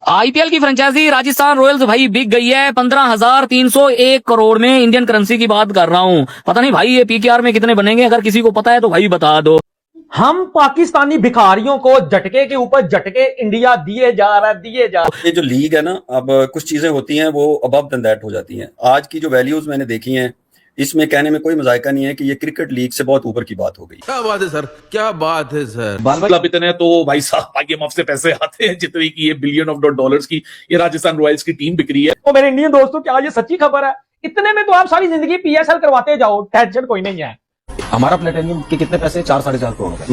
IPL की franchise Rajasthan Royals भाई बिक गई है 15,301 करोड़ में। इंडियन करेंसी की बात कर रहा हूं। पता नहीं भाई ये पीकेआर में कितने बनेंगे, अगर किसी को पता है तो भाई बता दो। हम पाकिस्तानी भिखारियों को झटके के ऊपर झटके इंडिया दिए जा रहा है, दिए जा रहा है। ये जो लीग है ना, अब कुछ चीजें होती हैं वो अबव देन दैट हो जाती हैं। आज की जो वैल्यूज मैंने देखी हैं, इसमें कहने में कोई मजायका नहीं है कि ये क्रिकेट लीग से बहुत ऊपर की बात हो गई। क्या बात है सर, क्या बात है सर। क्लब इतने तो भाई साहब आईएमएफ से पैसे आते हैं जितने की ये बिलियन ऑफ डॉलर्स की ये राजस्थान रॉयल्स की टीम बिक रही है। तो मेरे इंडियन दोस्तों, क्या ये सच्ची खबर है? इतने में तो आप सारी जिंदगी पीएसएल करवाते जाओ, टेंशन कोई नहीं है। हमारा प्लेटिनियम के कितने पैसे? 4-4.5 करोड़ का।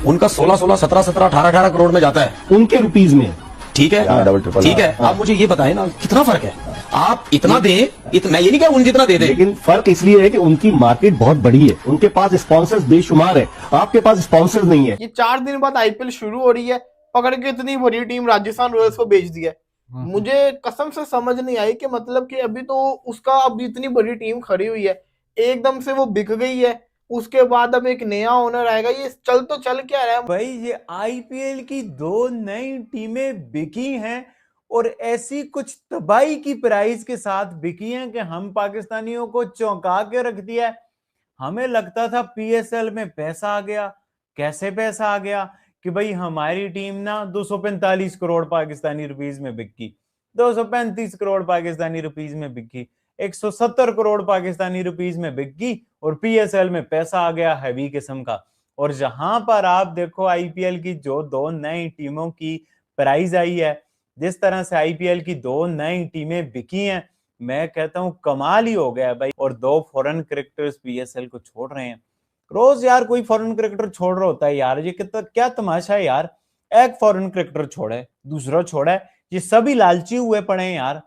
उनका 16-16, 17-17, 18-18 करोड़ में जाता है उनके रुपीज में। ठीक है, ठीक है। आप मुझे ये बताएं ना, कितना फर्क है? आप इतना दे, मैं ये नहीं कह उन जितना दे दे, लेकिन फर्क इसलिए है कि उनकी मार्केट बहुत बड़ी है, उनके पास स्पॉन्सर्स बेशुमार है, आपके पास स्पॉन्सर्स नहीं है। ये 4 दिन बाद आईपीएल शुरू हो रही है, पकड़ के इतनी बड़ी टीम राजस्थान रॉयल्स को बेच दिया है। मुझे कसम से समझ नहीं आई कि मतलब कि अभी तो उसका अभी इतनी बड़ी टीम खड़ी हुई है, एकदम से वो बिक गई है, उसके बाद अब एक नया ओनर आएगा। ये चल तो चल क्या रहा है भाई? ये आईपीएल की 2 नई टीमें बिकी हैं और ऐसी कुछ तबाही की प्राइस के साथ बिकी हैं कि हम पाकिस्तानियों को चौंका के रख दिया है। हमें लगता था पीएसएल में पैसा आ गया। कैसे पैसा आ गया कि भाई हमारी टीम ना 245 करोड़ पाकिस्तानी रुपीस में बिकी, 235 करोड़ पाकिस्तानी रुपीस में बिकी, 170 करोड़ पाकिस्तानी रुपीस में बिकी और पीएसएल में पैसा आ गया हैवी किस्म का। और जहां पर आप देखो आईपीएल की जो 2 नई टीमों की प्राइस आई है, जिस तरह से आईपीएल की 2 नई टीमें बिकी हैं, मैं कहता हूं कमाल ही हो गया भाई। और 2 फॉरेन क्रिकेटर्स पीएसएल को छोड़ रहे हैं। रोज यार कोई फॉरेन क्रिकेटर छोड़ रहा होता है यार, ये कितना क्या तमाशा है यार। एक फॉरेन क्रिकेटर छोड़े, दूसरा छोड़ा है, ये सभी लालची हुए पड़े हैं यार।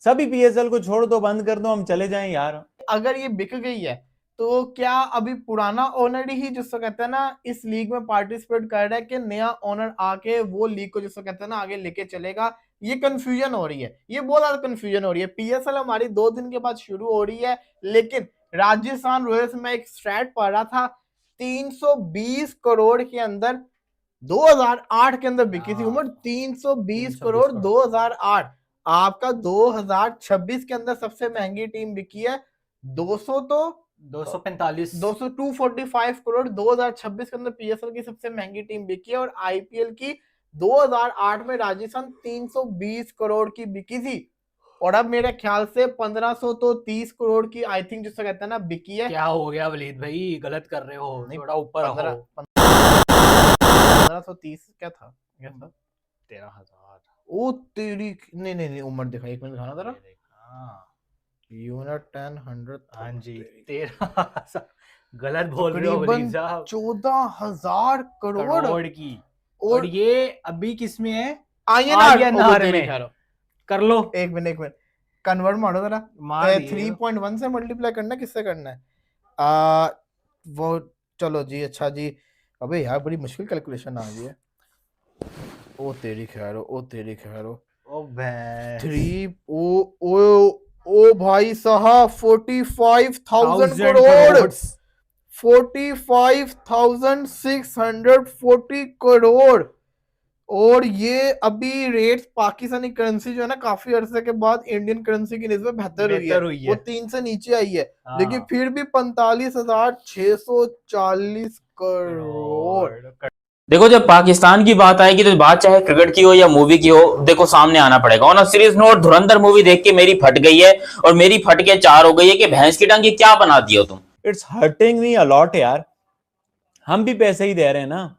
सभी पीएसएल को छोड़ दो, बंद कर दो, हम चले जाएं यार। अगर ये बिक गई है तो क्या अभी पुराना ओनर ही जिसको कहते हैं ना इस लीग में पार्टिसिपेट कर रहा है कि नया ओनर आके वो लीग को जिसको कहते हैं ना आगे लेके चलेगा? ये कंफ्यूजन हो रही है, ये बहुत ज्यादा कंफ्यूजन हो रही है। पीएसएल हमारी 2 दिन के बाद शुरू हो रही है, लेकिन राजस्थान रॉयल्स में एक स्टैट पढ़ रहा था 320 करोड़ के अंदर 2008 के अंदर बिकी थी। उम्र 320 करोड़ 2008। आपका 2026 के अंदर सबसे महंगी टीम बिकी है 245 करोड़ 2026 के अंदर पीएसएल की सबसे महंगी टीम बिकी है। और आईपीएल की 2008 में राजस्थान 320 करोड़ की बिकी थी और अब मेरे ख्याल से 1530 करोड़ की आई थिंक जिससे कहते हैं ना बिकी है। क्या हो गया वलीद भाई, गलत कर रहे हो, थोड़ा ऊपर 1530 क्या था 13,000। ओ तेरी, नहीं उम्र दिखा, एक मिनट दिखाना जरा। यूनिट 10 100, हाँ जी 13,000 गलत बोल रहे हो वलीद साहब। 14,000 करोड़ की। और ये अभी किसमें है? आईएनआर में कर लो। एक मिनट कन्वर्ट मारो जरा। 3.1 से मल्टीप्लाई करना, किससे करना है? वो चलो जी, अच्छा जी। अबे यार बड़ी मुश्किल कैलकुलेशन आ गई है। ओ तेरी खैरो, ओ तेरी खैरो। ओ भाई 3 ओ भाई साहब 45,000 करोड़, 45,640 करोड़। और ये अभी रेट्स पाकिस्तानी करेंसी जो है ना काफी अरसे के बाद इंडियन करेंसी की निस्बत बेहतर हुई है। वो 3 से नीचे आई है, लेकिन फिर भी 45,640 करोड़। देखो, जब पाकिस्तान की बात आएगी तो बात चाहे क्रिकेट की हो या मूवी की हो, देखो सामने आना पड़ेगा। On a serious note, Dhurandhar movie देख के मेरी फट गई है और मेरी फट के 4 हो गई है कि भैंस की टांग क्या बना दिया तुम। इट्स हर्टिंग मी अलॉट यार। हम भी पैसे ही दे रहे हैं ना,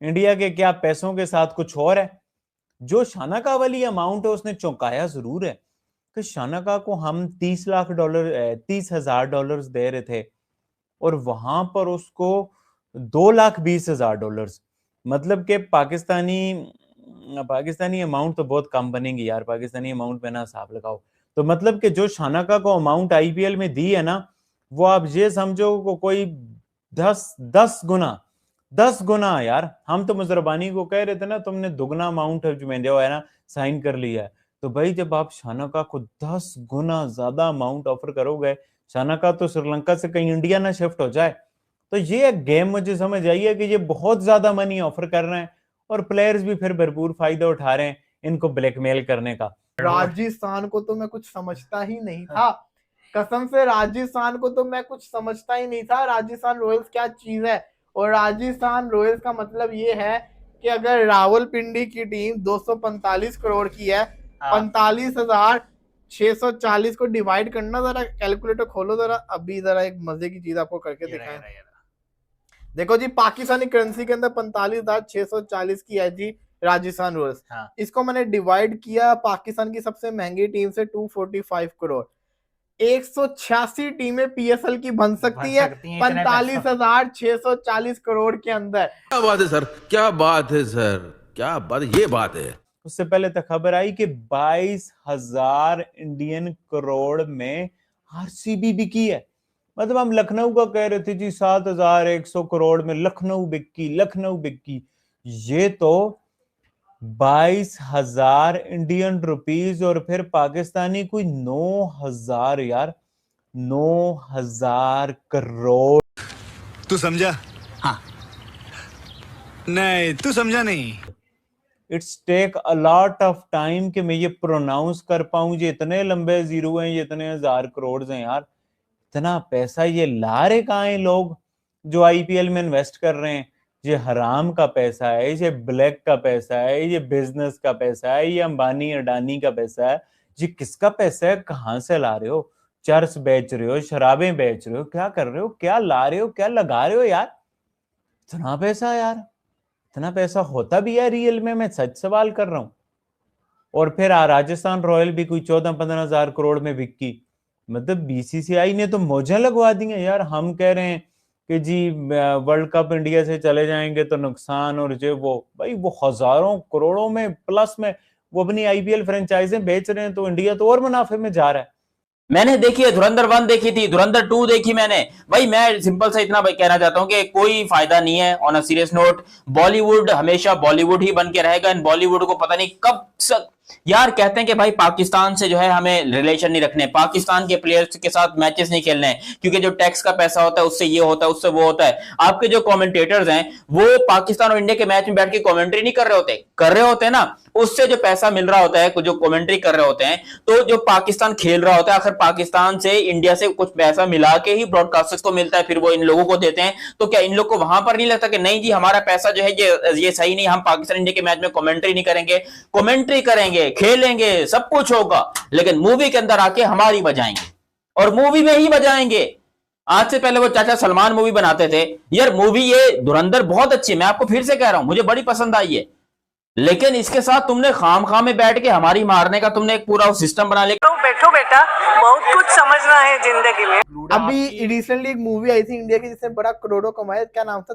इंडिया के क्या पैसों के साथ कुछ और है। जो शानका वाली अमाउंट है उसने चौंकाया जरूर है कि शानका को हम $30,000 दे रहे थे और वहां पर उसको $2,20,000। मतलब कि पाकिस्तानी अमाउंट तो बहुत कम बनेगी यार। पाकिस्तानी अमाउंट में ना हिसाब लगाओ तो मतलब कि जो शानका को अमाउंट आईपीएल में दी है ना, वो आप ये समझो को कोई 10 गुना यार। हम तो मुजरबानी को कह रहे थे ना, तुमने दुगना अमाउंट जो में जो है ना साइन कर लिया है। तो भाई जब आप शानका को 10 गुना ज्यादा अमाउंट ऑफर करोगे, शानका तो श्रीलंका से कहीं इंडिया ना शिफ्ट हो जाए। तो ये गेम मुझे समझ आई है कि ये बहुत ज्यादा मनी ऑफर कर रहे हैं और प्लेयर्स भी फिर भरपूर फायदा उठा रहे हैं। इनको ब्लैकमेल करने का। राजस्थान को तो मैं कुछ समझता ही नहीं था, कसम से राजस्थान को तो मैं कुछ समझता ही नहीं था राजस्थान रॉयल्स क्या चीज है। और राजस्थान रॉयल्स का मतलब ये है कि अगर रावलपिंडी की टीम 245 करोड़ की है, 45,640 को डिवाइड करना, जरा कैलकुलेटर खोलो जरा, अभी जरा एक मजे की चीज आपको करके दिखाएं। देखो जी, पाकिस्तानी करेंसी के अंदर 45,640 की है जी राजस्थान रॉयल्स। इसको मैंने डिवाइड किया पाकिस्तान की सबसे महंगी टीम से 245 करोड़। 186 टीमें पीएसएल की बन सकती है 45,640 करोड़ के अंदर। क्या बात है सर, क्या बात है सर, क्या बात, ये बात है। उससे पहले तक खबर आई कि 22,000 इंडियन करोड़ में आरसीबी बिकी है। मतलब हम लखनऊ का कह रहे थे जी 7,100 करोड़ में लखनऊ बिकी, ये तो 22,000 इंडियन रुपीस और फिर पाकिस्तानी कोई 9,000 यार, 9,000 करोड़। तू समझा? हाँ। नहीं, तू समझा नहीं। It's take a lot of time कि मैं ये प्रोनाउंस कर पाऊं। ये इतने लंबे जीरो हैं, ये इतने 1,000 करोड़ हैं यार। इतना पैसा ये ला रहे कहाँ हैं लोग जो आईपीएल में इन्वेस्ट कर रहे हैं? ये हराम का पैसा है, ये ब्लैक का पैसा है, ये बिजनेस का पैसा है, ये अंबानी अडानी का पैसा है। ये किसका पैसा है? कहाँ से ला रहे हो? चर्च बेच रहे हो, शराबें बेच रहे हो, क्या कर रहे हो, क्या ला रहे हो, क्या लगा रहे हो यार? इतना पैसा यार, इतना पैसा होता भी है रियल में? मैं सच सवाल कर रहा हूं। और फिर राजस्थान रॉयल भी कोई 14-15 हजार करोड़ में बिकी। मतलब बीसीसीआई ने तो मौजें लगवा दी हैं यार। हम कह रहे हैं कि जी वर्ल्ड कप इंडिया से चले जाएंगे तो नुकसान, और जो वो भाई वो हजारों करोड़ों में प्लस में वो अपनी आईपीएल फ्रेंचाइजें बेच रहे हैं, तो इंडिया तो और मुनाफे में जा रहा है। मैंने देखी है, धुरंधर 1 देखी थी, धुरंधर 2 देखी मैंने। भाई मैं सिंपल सा इतना भाई कहना चाहता हूं कि कोई फायदा नहीं है। On a serious note, Bollywood हमेशा बॉलीवुड ही बन के रहेगा। इन बॉलीवुड को पता नहीं कब यार कहते हैं कि भाई पाकिस्तान से जो है हमें रिलेशन नहीं रखने, पाकिस्तान के प्लेयर्स के साथ मैचेस नहीं खेलने हैं, क्योंकि जो टैक्स का पैसा होता है उससे ये होता है, उससे वो होता है। आपके जो कमेंटेटर्स हैं वो पाकिस्तान और इंडिया के मैच में बैठ के कमेंट्री नहीं कर रहे होते ना, उससे जो पैसा मिल रहा होता है, जो कमेंट्री कर रहे होते हैं, तो जो पाकिस्तान खेल रहा होता है, आखिर पाकिस्तान से इंडिया से कुछ पैसा मिला के ही ब्रॉडकास्टर्स को मिलता है, फिर वो इन लोगों को देते हैं। तो क्या इन लोग को वहां पर नहीं लगता कि नहीं जी हमारा पैसा जो है ये सही नहीं, हम पाकिस्तान इंडिया के मैच में कमेंट्री नहीं करेंगे, कमेंट्री करेंगे, खेलेंगे, सब कुछ होगा, लेकिन मूवी के अंदर आके हमारी बजाएंगे और मूवी में ही बजाएंगे। आज से पहले वो चाचा सलमान मूवी बनाते थे यार, मूवी ये धुरंधर बहुत अच्छी है, मैं आपको फिर से कह रहा हूं, मुझे बड़ी पसंद आई है। लेकिन इसके साथ तुमने खाम में बैठ के हमारी मारने का तुमने एक पूरा सिस्टम बना लिया। बैठो बेटा, बहुत कुछ समझना है जिंदगी में। अभी रिसेंटली एक मूवी आई थी इंडिया की जिसने बड़ा करोड़ों कमाया, क्या नाम था?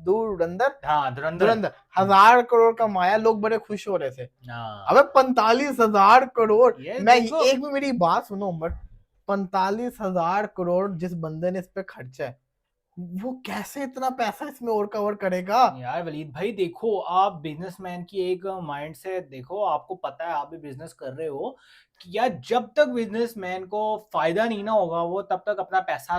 धुरंधर। हाँ, धुरंधर 1,000 करोड़ कमाया, लोग बड़े खुश हो रहे थे। अबे 45,000 करोड़, मैं एक भी मेरी बात सुनो उमर, 45,000 करोड़ जिस बंदे ने इस पे खर्चा है, वो कैसे इतना पैसा इसमें और कवर करेगा? यार वलीद भाई देखो, आप बिजनेसमैन की एक माइंड से देखो, आपको पता है आप भी बिजनेस कर रहे हो कि यार जब तक बिजनेसमैन को फायदा नहीं ना होगा वो तब तक अपना पैसा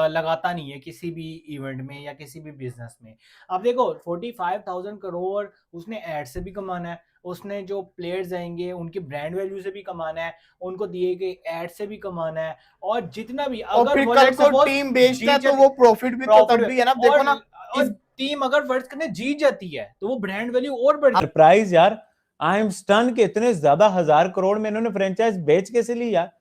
लगाता नहीं है किसी भी इवेंट में या किसी भी बिजनेस में। अब देखो 45,000 करोड़ उसने एड से भी कमाना है, उसने जो प्लेयर्स आएंगे उनकी ब्रांड वैल्यू से भी कमाना है, उनको दिए गए एड से भी कमाना है, और जितना भी अगर कल को टीम बेचता है तो वो प्रॉफिट भी तो तब भी है ना। देखो ना, टीम अगर वर्ल्ड करने जीत जाती है तो वो ब्रांड वैल्यू और बढ़ जाती है। प्राइस यार, आई एम स्टन के इतने ज्यादा 1,000 करोड़ में इन्होंने फ्रेंचाइज बेच कैसे ली यार?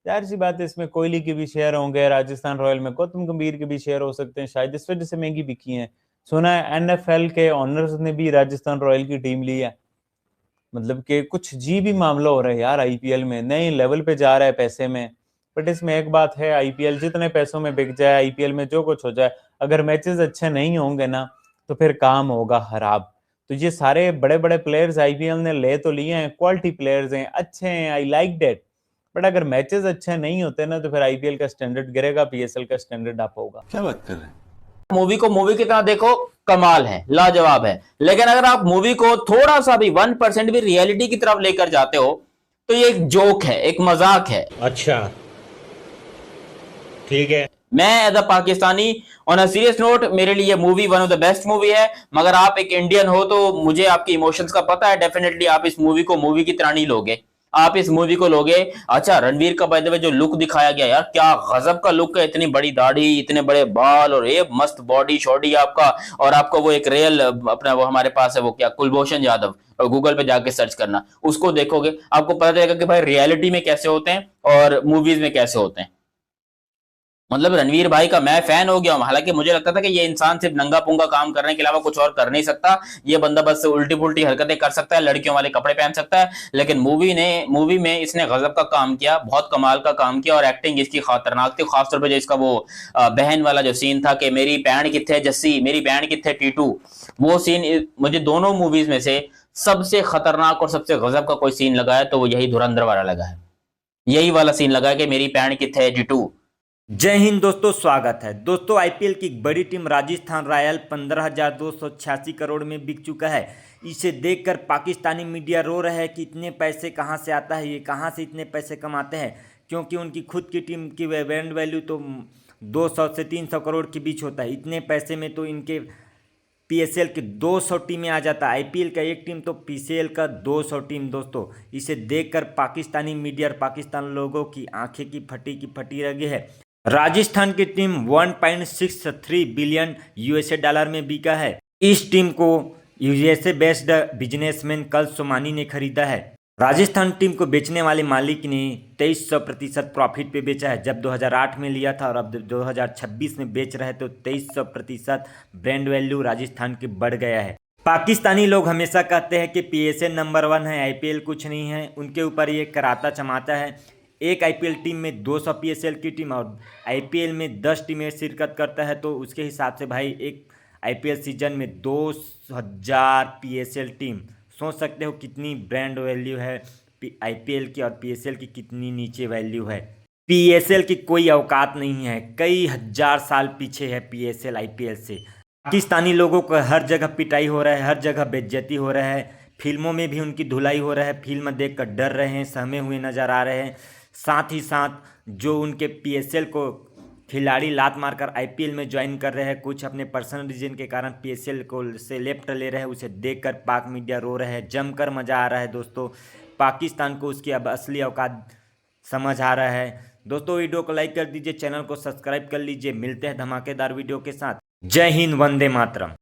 यार सी बात है, इसमें कोहली के भी शेयर होंगे, राजस्थान रॉयल में गौतम गंभीर के भी शेयर हो सकते हैं, शायद इस वजह से महंगी बिकी है। सुना है एनएफएल के ऑनर्स ने भी राजस्थान रॉयल की टीम ली है। मतलब कि कुछ जी भी मामला हो रहा है यार, आईपीएल में नए लेवल पे जा रहा है पैसे में। बट इसमें एक बात है, आईपीएल जितने पैसों में बिक जाए, आईपीएल में जो कुछ हो जाए, अगर मैचेस अच्छे नहीं होंगे ना तो फिर काम होगा खराब। तो ये सारे बड़े बड़े प्लेयर्स आईपीएल ने ले तो लिए हैं, क्वालिटी प्लेयर्स हैं, अच्छे हैं, आई लाइक दैट, बट अगर मैचेस अच्छे नहीं होते ना तो फिर आईपीएल का स्टैंडर्ड गिरेगा, पीएसएल का स्टैंडर्ड अप होगा। क्या बात कर रहे हैं? मूवी को मूवी की तरह देखो, कमाल है, लाजवाब है, लेकिन अगर आप मूवी को थोड़ा सा भी 1% भी रियलिटी की तरफ लेकर जाते हो तो ये एक जोक है, एक मजाक है। अच्छा ठीक है। मैं as a Pakistani on a serious note, मेरे लिए movie one of the best movie है, मगर आप एक इंडियन हो तो मुझे आपके इमोशंस का पता है। डेफिनेटली आप इस मूवी को मूवी की तरह नहीं लोगे, आप इस मूवी को लोगे। अच्छा, रणवीर का बाय द वे जो लुक दिखाया गया यार, क्या गजब का लुक है, इतनी बड़ी दाढ़ी, इतने बड़े बाल और ये मस्त बॉडी शॉडी आपका, और आपको वो एक रियल अपना वो हमारे पास है वो क्या कुलभूषण यादव, गूगल पे जाके सर्च करना, उसको देखोगे आपको पता चलेगा कि भाई रियलिटी में कैसे होते हैं और मूवीज में कैसे होते हैं। मतलब रणवीर भाई का मैं फैन हो गया हूं। हालांकि मुझे लगता था कि ये इंसान सिर्फ नंगा पुंगा काम करने के अलावा कुछ और कर नहीं सकता, ये बंदा बस उल्टी पुल्टी हरकतें कर सकता है, लड़कियों वाले कपड़े पहन सकता है, लेकिन मूवी में इसने गजब का काम किया, बहुत कमाल का काम किया, और एक्टिंग इसकी खतरनाक थी। खासतौर पर जो इसका वो बहन वाला जो सीन था कि मेरी बहन कित्थे जस्सी, मेरी बहन कित्थे टीटू, वो सीन मुझे दोनों मूवीज में से सबसे खतरनाक और सबसे गजब का कोई सीन लगा है तो वो यही धुरंधर वाला लगा है, यही वाला सीन लगा है कि मेरी बहन कित्थे टीटू। जय हिंद दोस्तों, स्वागत है दोस्तों। आईपीएल की एक बड़ी टीम राजस्थान रॉयल 15,286 करोड़ में बिक चुका है। इसे देखकर पाकिस्तानी मीडिया रो रहा है कि इतने पैसे कहां से आता है, ये कहां से इतने पैसे कमाते हैं, क्योंकि उनकी खुद की टीम की ब्रांड वैल्यू तो 200 से 300 करोड़ के बीच होता है। इतने पैसे में तो इनके पीएसएल की 200 टीमें आ जाता है। आईपीएल का एक टीम तो पीसीएल का 200 टीम। दोस्तों, इसे देखकर पाकिस्तानी मीडिया और पाकिस्तान लोगों की आंखें की फटी रह गई है। राजस्थान की टीम 1.63 बिलियन यूएसए डॉलर में बिका है। इस टीम को यूएसए बेस्ड बिजनेसमैन कल सोमानी ने खरीदा है। राजस्थान टीम को बेचने वाले मालिक ने 2300% प्रॉफिट पे बेचा है। जब 2008 में लिया था और अब 2026 में बेच रहे तो 2300% ब्रांड वैल्यू राजस्थान की बढ़ गया है। पाकिस्तानी लोग हमेशा कहते हैं कि पीएसएल नंबर 1 है, आईपीएल कुछ नहीं है, उनके ऊपर ये कराता चमाता है। एक आईपीएल टीम में 200 पीएसएल की टीम और आईपीएल में 10 टीमें शिरकत करता है, तो उसके हिसाब से भाई एक आईपीएल सीजन में 2000 पीएसएल टीम, सोच सकते हो कितनी ब्रांड वैल्यू है आईपीएल की, और पीएसएल की कितनी नीचे वैल्यू है। पीएसएल की कोई औकात नहीं है, कई हजार साल पीछे है पीएसएल आईपीएल से। पाकिस्तानी लोगों को हर जगह पिटाई हो रहा है, हर जगह बेइज्जती हो रहा है, फिल्मों में भी उनकी धुलाई हो रहा है, फिल्म देखकर डर रहे हैं, सहमे हुए नजर आ रहे हैं। साथ ही साथ जो उनके पीएसएल को खिलाड़ी लात मारकर आईपीएल में ज्वाइन कर रहे हैं, कुछ अपने पर्सनल रीजन के कारण पीएसएल को से लेफ्ट ले रहे हैं, उसे देखकर पाक मीडिया रो रहे हैं। जमकर मजा आ रहा है दोस्तों, पाकिस्तान को उसकी अब असली औकात समझ आ रहा है। दोस्तों, वीडियो को लाइक कर दीजिए, चैनल को सब्सक्राइब कर लीजिए। मिलते हैं धमाकेदार वीडियो के साथ। जय हिंद, वंदे मातरम।